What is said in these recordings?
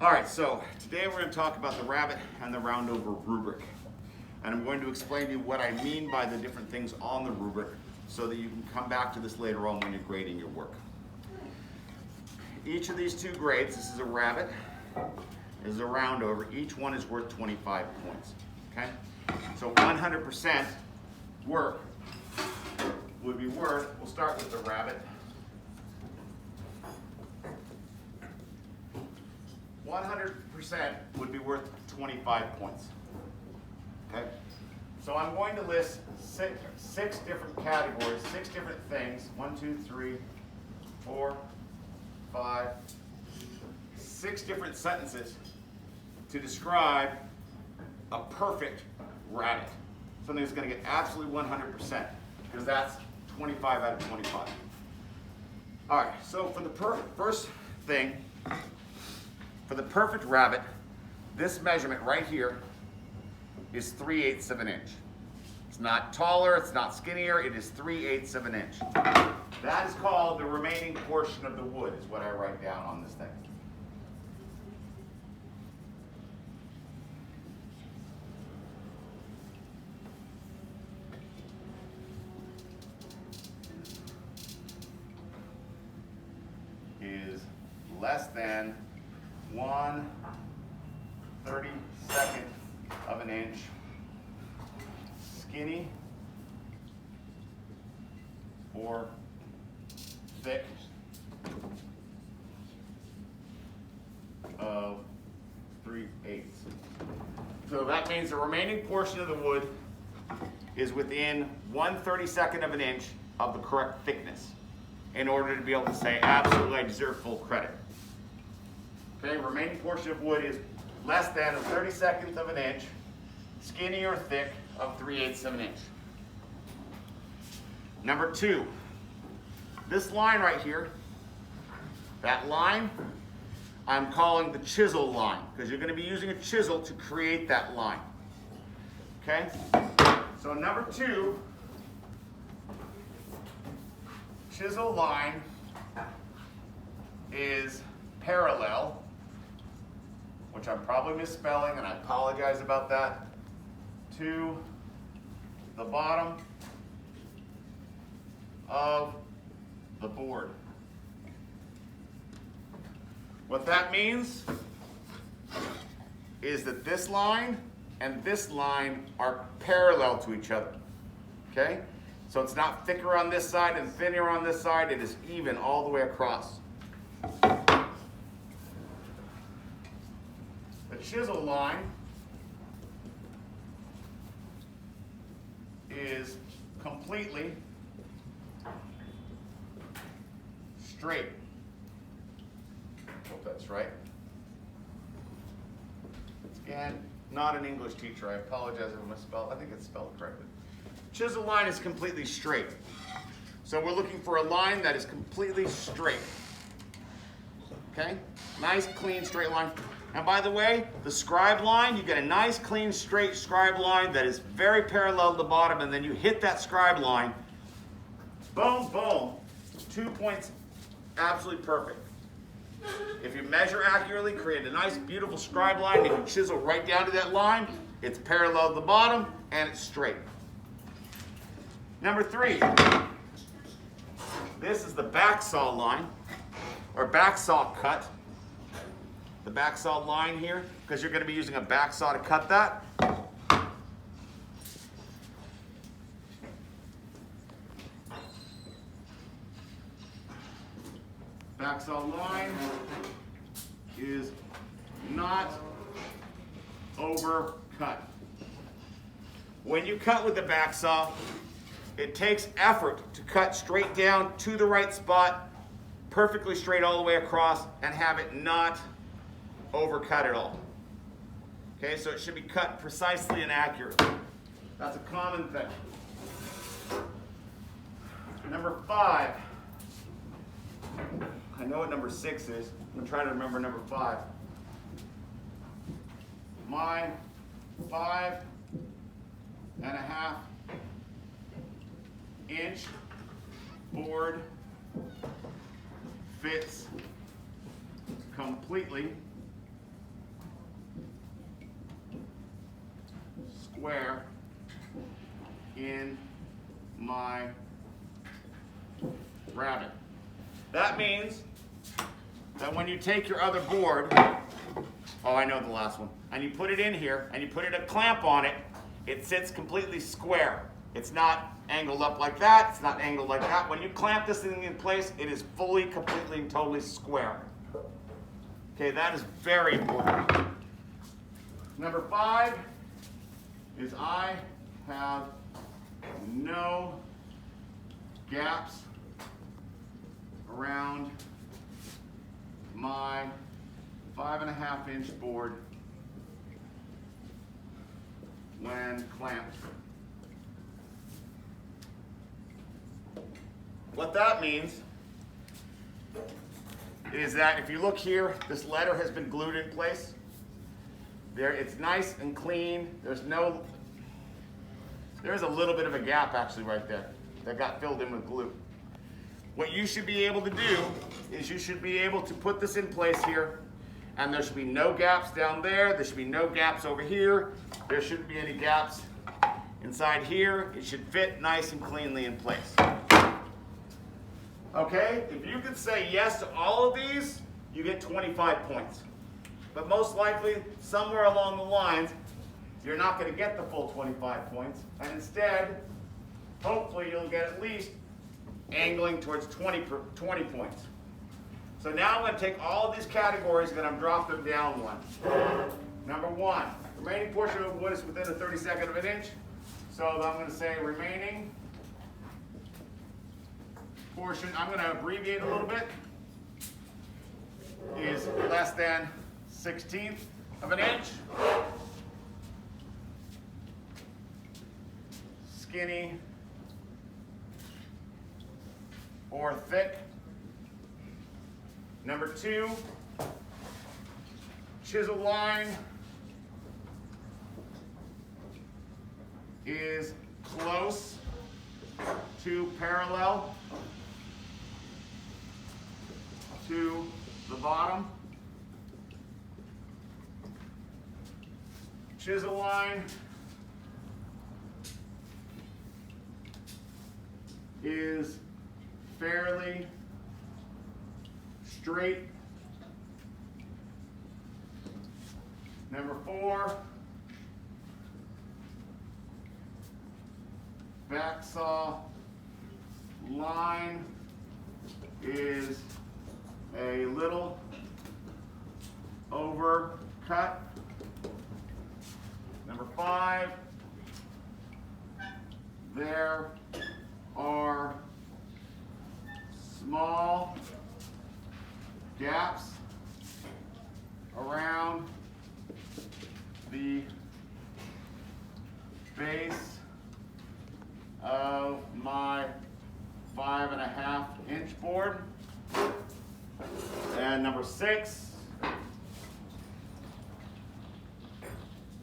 All right, so today we're going to talk about the rabbet and the roundover rubric. And I'm going to explain to you what I mean by the different things on the rubric so that you can come back to this later on when you're grading your work. Each of these two grades, this is a rabbet, this is a roundover, each one is worth 25 points, okay? So 100% work would be worth, we'll start with the rabbet. 100% would be worth 25 points, okay? So I'm going to list six different categories, 6 different things, 1, 2, 3, 4, 5, 6 different sentences to describe a perfect rabbet. Something that's going to get absolutely 100%, because that's 25 out of 25. All right, so for the first thing, for the perfect rabbet, this measurement right here is 3/8 of an inch. It's not taller, it's not skinnier, it is 3/8 of an inch. That is called the remaining portion of the wood, is what I write down on this thing. Is less than 1/32 of an inch skinny or thick of 3/8. So that means the remaining portion of the wood is within 1/32 of an inch of the correct thickness in order to be able to say absolutely I deserve full credit. Okay, remaining portion of wood is less than 1/32 of an inch, skinny or thick of 3/8 of an inch. Number 2, this line right here, that line, I'm calling the chisel line, because you're going to be using a chisel to create that line. Okay, so number 2, chisel line is parallel, which I'm probably misspelling, and I apologize about that, to the bottom of the board. What that means is that this line and this line are parallel to each other, okay? So it's not thicker on this side and thinner on this side, it is even all the way across. The chisel line is completely straight. Hope that's right. Again, not an English teacher. I apologize if I misspelled. I think it's spelled correctly. Chisel line is completely straight. So we're looking for a line that is completely straight. Okay? Nice, clean, straight line. And by the way, the scribe line, you get a nice, clean, straight scribe line that is very parallel to the bottom, and then you hit that scribe line. Boom, boom. 2 points, absolutely perfect. If you measure accurately, create a nice, beautiful scribe line, you can chisel right down to that line. It's parallel to the bottom, and it's straight. Number 3, this is the backsaw line, or backsaw cut. The backsaw line here, because you're going to be using a backsaw to cut that. Backsaw line is not overcut. When you cut with the backsaw, it takes effort to cut straight down to the right spot, perfectly straight all the way across, and have it not overcut at all. Okay, so it should be cut precisely and accurately. That's a common thing. Number 5. I know what number 6 is. I'm going to try to remember number 5. My 5.5 inch board fits completely square in my rabbet. That means that when you take your other board, oh, I know the last one, and you put it in here, and you put a clamp on it, it sits completely square. It's not angled up like that, it's not angled like that. When you clamp this thing in place, it is fully, completely, and totally square. Okay, that is very important. Number 5 is I have no gaps around my 5.5-inch board when clamped. What that means is that if you look here, this letter has been glued in place. There, it's nice and clean. There's a little bit of a gap actually right there that got filled in with glue. What you should be able to do is you should be able to put this in place here, and there should be no gaps down there. There should be no gaps over here. There shouldn't be any gaps inside here. It should fit nice and cleanly in place. Okay, if you can say yes to all of these, you get 25 points. But most likely, somewhere along the lines, you're not going to get the full 25 points. And instead, hopefully you'll get at least angling towards 20 points. So now I'm going to take all of these categories and I'm drop them down one. Number 1, remaining portion of wood is within a 32nd of an inch. So I'm going to say remaining portion, I'm going to abbreviate a little bit, is less than 1/16 of an inch. Skinny or thick. Number 2, chisel line is close to parallel to the bottom. Chisel line is fairly straight. Number 4, backsaw line is a little overcut. Number 5, there are small gaps around the base of my 5.5-inch board. And number 6,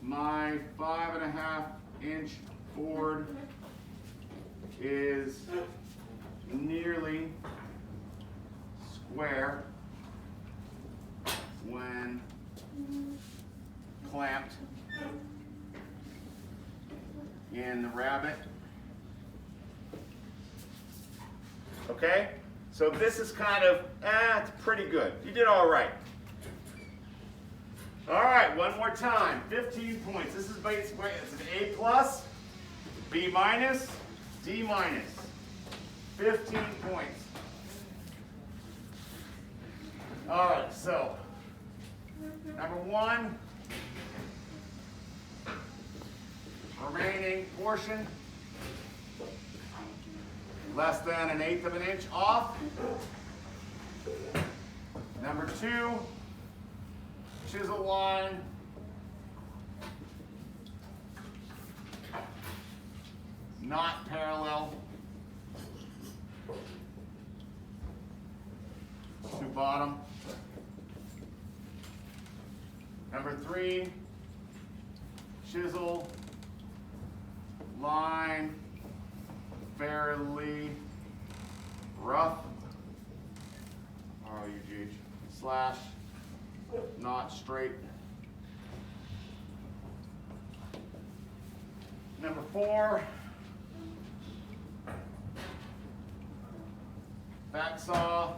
my 5.5-inch board is nearly square when clamped in the rabbet. Okay? So this is kind of, it's pretty good. You did all right. All right, one more time. 15 points. This is basically, it's an A+, B-, D-. 15 points. All right, so number 1, remaining portion less than 1/8 of an inch off. Number 2, chisel line not parallel to bottom. Number 3, chisel line fairly rough, R-O-U-G-H, slash not straight. Number 4, back saw,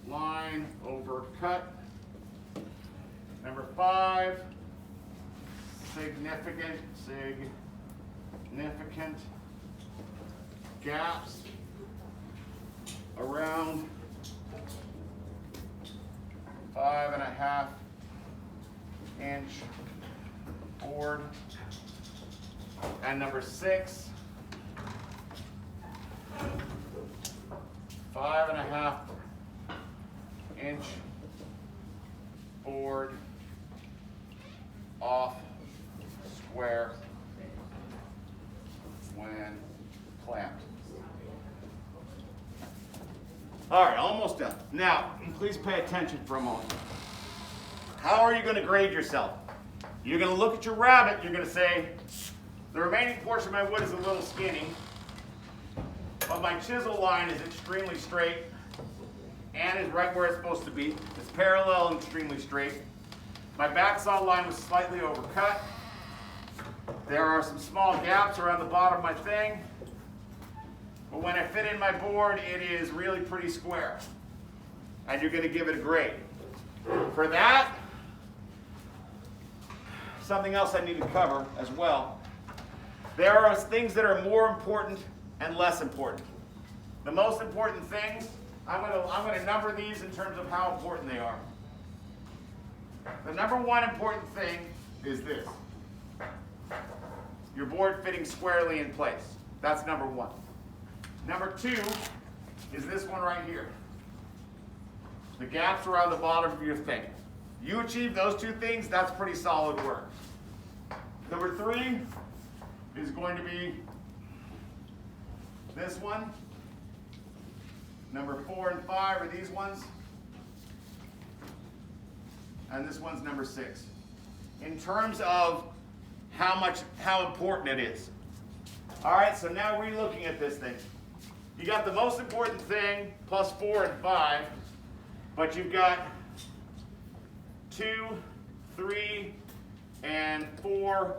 line over cut. Number 5, significant gaps around 5.5 inch board. And number 6, 5.5 inch board off square when clamped. All right, almost done. Now, please pay attention for a moment. How are you going to grade yourself? You're going to look at your rabbet, you're going to say, the remaining portion of my wood is a little skinny, but my chisel line is extremely straight and is right where it's supposed to be. It's parallel and extremely straight. My back saw line was slightly overcut. There are some small gaps around the bottom of my thing, but when I fit in my board, it is really pretty square. And you're going to give it a grade. For that, something else I need to cover as well. There are things that are more important and less important. The most important things, I'm going to number these in terms of how important they are. The number 1 important thing is this. Your board fitting squarely in place. That's number 1. Number 2 is this one right here. The gaps around the bottom of your thing. You achieve those 2 things, that's pretty solid work. Number 3 is going to be this one. Number 4 and 5 are these ones. And this one's number 6. In terms of how important it is. All right, so now we're looking at this thing. You got the most important thing plus 4 and 5, but you've got 2, 3, and 4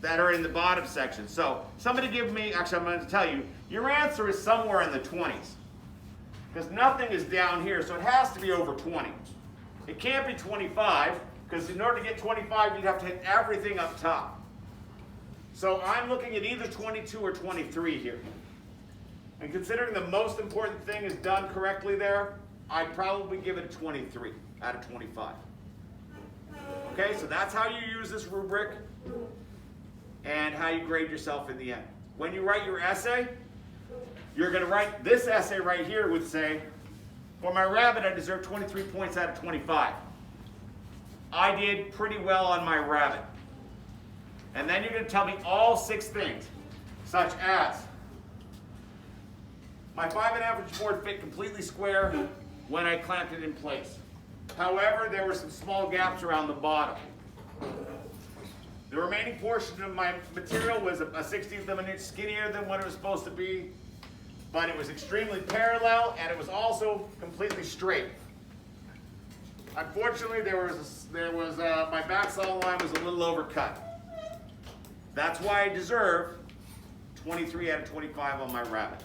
that are in the bottom section. So somebody give me, actually I'm going to tell you, your answer is somewhere in the 20s. Because nothing is down here, so it has to be over 20. It can't be 25, because in order to get 25, you'd have to hit everything up top. So I'm looking at either 22 or 23 here. And considering the most important thing is done correctly there, I'd probably give it a 23 out of 25. Okay, so that's how you use this rubric and how you grade yourself in the end. When you write your essay, you're going to write this essay right here would say, for my rabbit, I deserve 23 points out of 25. I did pretty well on my rabbit. And then you're going to tell me all 6 things, such as my 5.5 inch board fit completely square when I clamped it in place. However, there were some small gaps around the bottom. The remaining portion of my material was a 1/16 of an inch skinnier than what it was supposed to be, but it was extremely parallel and it was also completely straight. Unfortunately, my back saw line was a little overcut. That's why I deserve 23 out of 25 on my rabbit.